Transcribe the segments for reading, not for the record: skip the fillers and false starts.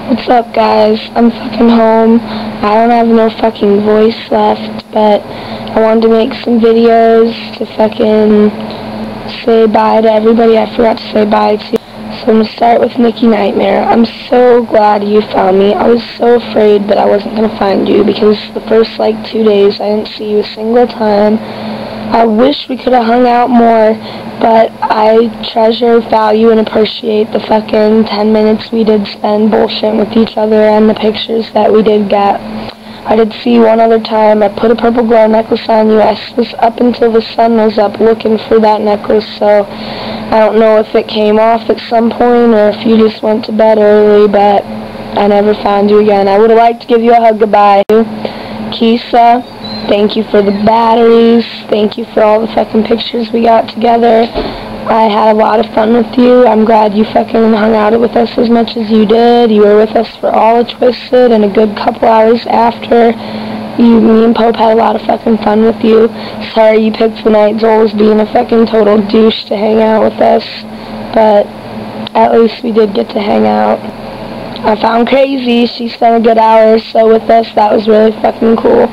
What's up, guys? I'm fucking home. I don't have no fucking voice left, but I wanted to make some videos to fucking say bye to everybody I forgot to say bye to. So I'm gonna start with Nikki Nightmare. I'm so glad you found me. I was so afraid that I wasn't gonna find you because the first, 2 days I didn't see you a single time. I wish we could have hung out more, but I treasure, value, and appreciate the fucking 10 minutes we did spend bullshitting with each other and the pictures that we did get. I did see you one other time. I put a purple glow necklace on you. I was up until the sun was up looking for that necklace, so I don't know if it came off at some point or if you just went to bed early, but I never found you again. I would have liked to give you a hug goodbye. KISA, thank you for the batteries. Thank you for all the fucking pictures we got together. I had a lot of fun with you. I'm glad you fucking hung out with us as much as you did. You were with us for all of Twisted and a good couple hours after. Me and Pope had a lot of fucking fun with you. Sorry you picked the night Joel was being a fucking total douche to hang out with us, but at least we did get to hang out. I found Crazy. She spent a good hour or so with us. That was really fucking cool.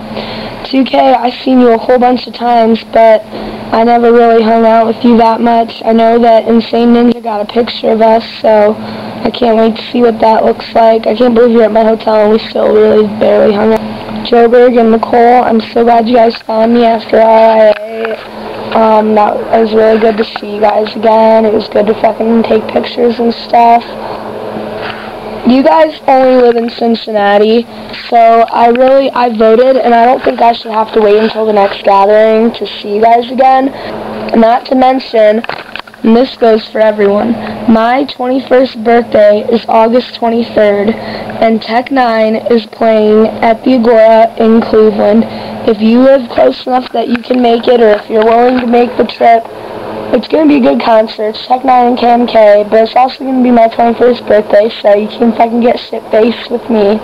2K, I've seen you a whole bunch of times, but I never really hung out with you that much. I know that Insane Ninja got a picture of us, so I can't wait to see what that looks like. I can't believe you're at my hotel and we still really barely hung out. Joberg and Nicole, I'm so glad you guys found me after RIA. That was really good to see you guys again. It was good to fucking take pictures and stuff. You guys only live in Cincinnati, so I voted, and I don't think I should have to wait until the next gathering to see you guys again. Not to mention, and this goes for everyone, my 21st birthday is August 23rd, and Tech 9 is playing at the Agora in Cleveland. If you live close enough that you can make it, or if you're willing to make the trip, it's going to be a good concert. It's Tech 9 and KMK, but it's also going to be my 21st birthday, so you can fucking get shit-faced with me.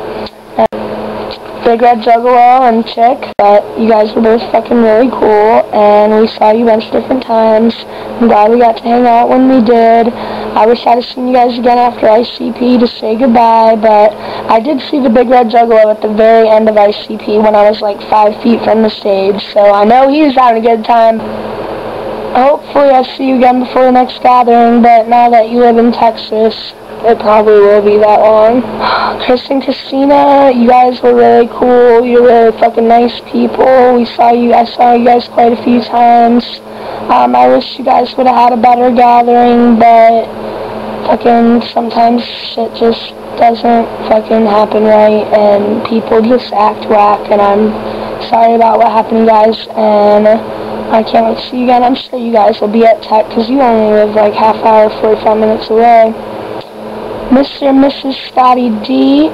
Big Red Juggalo and Chick, but you guys were both fucking really cool, and we saw you a bunch of different times. I'm glad we got to hang out when we did. I wish I'd have seen you guys again after ICP to say goodbye, but I did see the Big Red Juggalo at the very end of ICP when I was 5 feet from the stage, so I know he was having a good time. Hopefully I see you again before the next gathering, but now that you live in Texas, it probably will be that long. Chris and Christina, you guys were really cool. You're really fucking nice people. I saw you guys quite a few times. I wish you guys would have had a better gathering, but fucking sometimes shit just doesn't fucking happen right, and people just act whack, and I'm sorry about what happened, guys, and I can't wait to see you again. I'm sure you guys will be at Tech, because you only live half hour, 45 minutes away. Mr. and Mrs. Scotty D,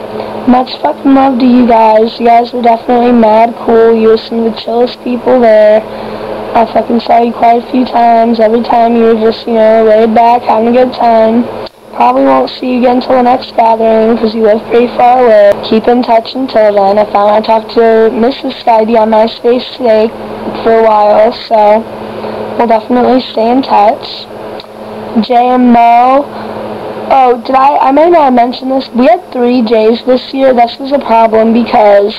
much fucking love to you guys. You guys were definitely mad cool. You were some of the chillest people there. I fucking saw you quite a few times. Every time you were just, laid back, having a good time. Probably won't see you again until the next gathering, because you live pretty far away. Keep in touch until then. I talked to Mrs. Scotty D on MySpace today for a while, so we'll definitely stay in touch. Jay and Mo. Oh, I may not have mentioned this. We had 3 J's this year. This was a problem because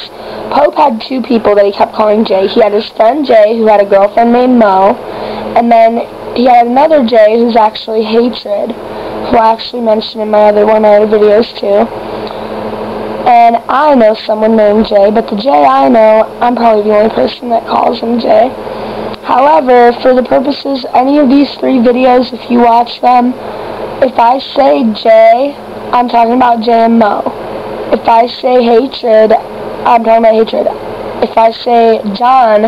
Pope had 2 people that he kept calling Jay. He had his friend Jay, who had a girlfriend named Mo, and then he had another Jay who's actually Hatred, who I actually mentioned in one of my other videos too. And I know someone named Jay, but the Jay I know, I'm probably the only person that calls him Jay. However, for the purposes, any of these 3 videos, if you watch them, if I say Jay, I'm talking about Jay and Mo. If I say Hatred, I'm talking about Hatred. If I say John,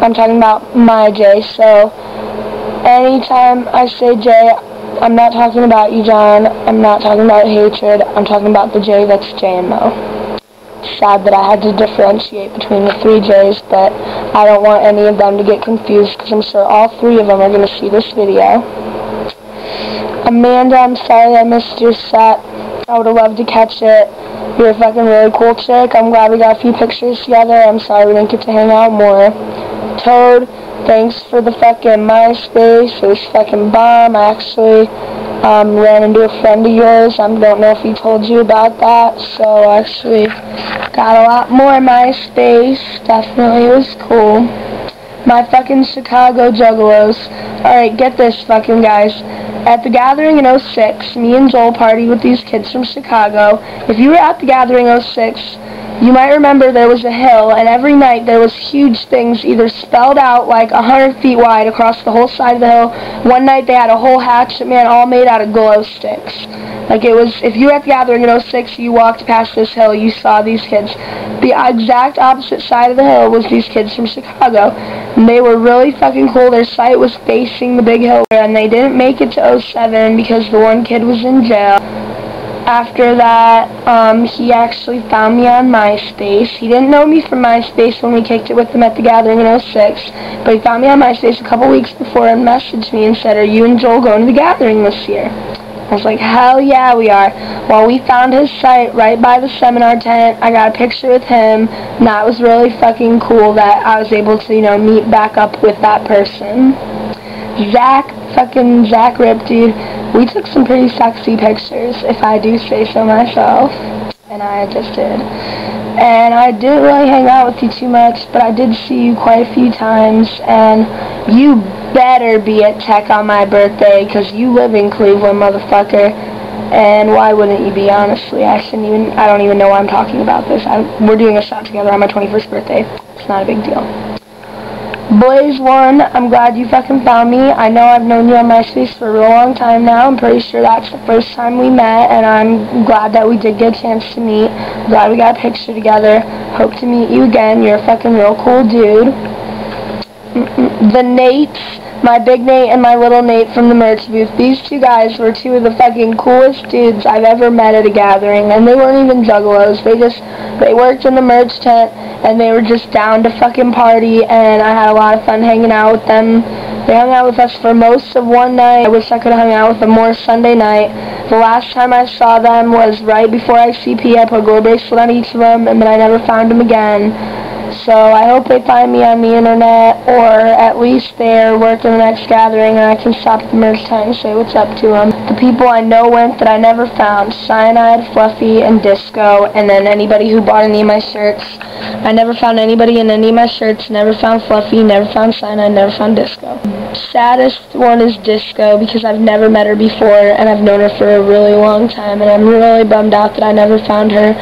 I'm talking about my Jay. So, anytime I say Jay, I'm not talking about you, John. I'm not talking about Hatred. I'm talking about the Jay that's Jay and Mo. Sad that I had to differentiate between the 3 J's, but I don't want any of them to get confused, because I'm sure all 3 of them are going to see this video. Amanda, I'm sorry I missed your set. I would have loved to catch it. You're a fucking really cool chick. I'm glad we got a few pictures together. I'm sorry we didn't get to hang out more. Toad, thanks for the fucking MySpace. It was fucking bomb. I actually ran into a friend of yours. I don't know if he told you about that. So actually got a lot more MySpace. Definitely, it was cool. My fucking Chicago Juggalos. Alright, get this fucking guys. At the gathering in 06, me and Joel partied with these kids from Chicago. If you were at the gathering 06, you might remember there was a hill, and every night there was huge things either spelled out like 100 feet wide across the whole side of the hill. One night they had a whole hatchet, man, all made out of glow sticks. Like it was, if you were at the gathering in 06, you walked past this hill, you saw these kids. The exact opposite side of the hill was these kids from Chicago. And they were really fucking cool. Their site was facing the big hill, and they didn't make it to 07 because the one kid was in jail. After that, he actually found me on MySpace. He didn't know me from MySpace when we kicked it with him at the gathering in 06, but he found me on MySpace a couple weeks before and messaged me and said, "Are you and Joel going to the gathering this year?" I was like, "Hell yeah, we are." Well, we found his site right by the seminar tent. I got a picture with him, and that was really fucking cool that I was able to, you know, meet back up with that person. Zach Rip, dude. We took some pretty sexy pictures, if I do say so myself. And I just did. And I didn't really hang out with you too much, but I did see you quite a few times. And you better be at Tech on my birthday, because you live in Cleveland, motherfucker. And why wouldn't you be, honestly? I don't even know why I'm talking about this. We're doing a shot together on my 21st birthday. It's not a big deal. Blaze 1, I'm glad you fucking found me. I know I've known you on MySpace for a real long time now. I'm pretty sure that's the first time we met, and I'm glad that we did get a chance to meet. I'm glad we got a picture together. Hope to meet you again. You're a fucking real cool dude. The Nates, my big Nate and my little Nate from the merch booth. These two guys were two of the fucking coolest dudes I've ever met at a gathering, and they weren't even juggalos. They worked in the merch tent, and they were just down to fucking party, and I had a lot of fun hanging out with them. They hung out with us for most of one night. I wish I could have hung out with them more Sunday night. The last time I saw them was right before ICP. I put a gold bracelet on each of them, and then I never found them again. So I hope they find me on the internet, or at least they're working the next gathering and I can stop at the merch tent and say what's up to them. The people I know went that I never found: Cyanide, Fluffy, and Disco, and then anybody who bought any of my shirts. I never found anybody in any of my shirts, never found Fluffy, never found Cyanide, never found Disco. Saddest one is Disco, because I've never met her before and I've known her for a really long time, and I'm really bummed out that I never found her.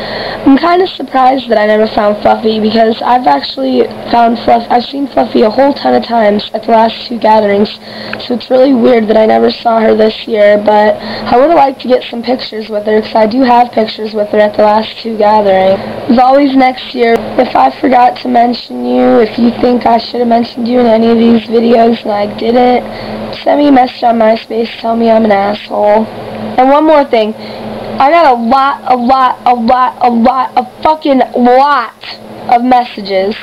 I'm kind of surprised that I never found Fluffy, because I've actually found I've seen Fluffy a whole ton of times at the last two gatherings, so it's really weird that I never saw her this year, but I would have liked to get some pictures with her, because I do have pictures with her at the last two gatherings. As always, next year, if I forgot to mention you, if you think I should have mentioned you in any of these videos and I didn't, send me a message on MySpace, tell me I'm an asshole. And one more thing, I got a fucking lot of messages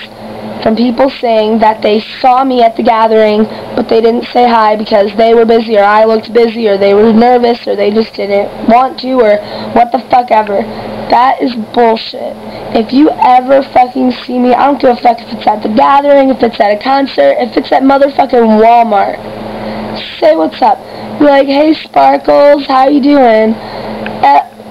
from people saying that they saw me at the gathering, but they didn't say hi because they were busy, or I looked busy, or they were nervous, or they just didn't want to, or what the fuck ever. That is bullshit. If you ever fucking see me, I don't give a fuck if it's at the gathering, if it's at a concert, if it's at motherfucking Walmart. Say what's up. Be like, "Hey Sparkles, how you doing?"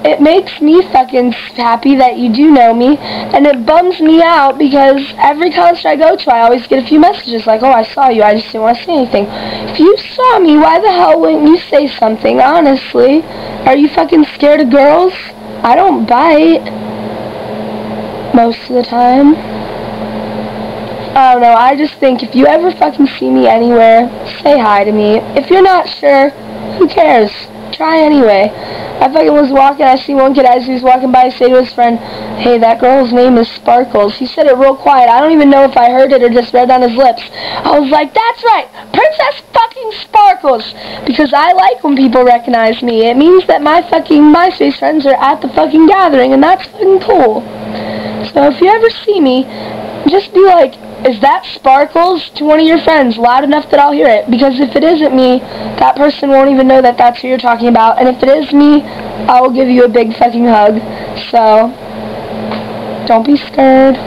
It makes me fucking happy that you do know me, and it bums me out because every concert I go to, I always get a few messages like, "Oh, I saw you, I just didn't want to say anything." If you saw me, why the hell wouldn't you say something, honestly? Are you fucking scared of girls? I don't bite most of the time. I don't know, I just think if you ever fucking see me anywhere, say hi to me. If you're not sure, who cares? Try anyway. I fucking was walking, I see one kid as he was walking by, say to his friend, "Hey, that girl's name is Sparkles." He said it real quiet. I don't even know if I heard it or just read it on his lips. I was like, "That's right, Princess fucking Sparkles," because I like when people recognize me. It means that my fucking MySpace friends are at the fucking gathering, and that's fucking cool. So if you ever see me, just be like, "Is that Sparkles?" to one of your friends, loud enough that I'll hear it. Because if it isn't me, that person won't even know that that's who you're talking about. And if it is me, I will give you a big fucking hug. So, don't be scared.